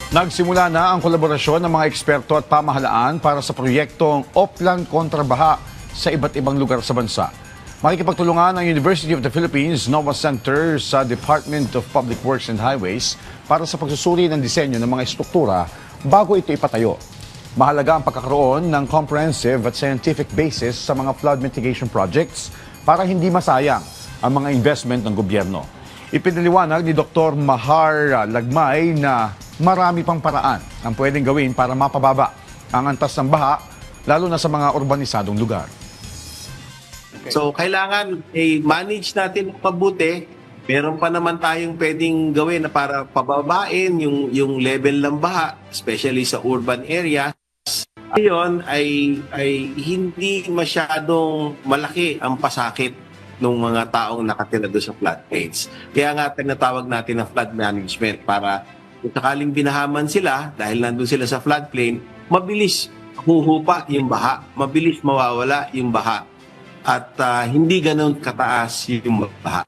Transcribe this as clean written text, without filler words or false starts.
Nagsimula na ang kolaborasyon ng mga eksperto at pamahalaan para sa proyektong Oplan kontra Baha sa iba't ibang lugar sa bansa. Makikipagtulungan ang University of the Philippines NOVA Center sa Department of Public Works and Highways para sa pagsusuri ng disenyo ng mga estruktura bago ito ipatayo. Mahalaga ang pagkakaroon ng comprehensive at scientific basis sa mga flood mitigation projects para hindi masayang ang mga investment ng gobyerno. Ipinaliwanag ni Dr. Mahar Lagmay na marami pang paraan ang pwedeng gawin para mapababa ang antas ng baha, lalo na sa mga urbanisadong lugar. So, kailangan manage natin mabuti. Meron pa naman tayong pwedeng gawin na para pababain yung level ng baha, especially sa urban area. Ngayon ay hindi masyadong malaki ang pasakit ng mga taong nakatira doon sa floodplains. Kaya nga tinatawag natin na flood management para kung sakaling binahaman sila dahil nandun sila sa floodplain, mabilis huhupa yung baha, mabilis mawawala yung baha at hindi ganun kataas yung baha.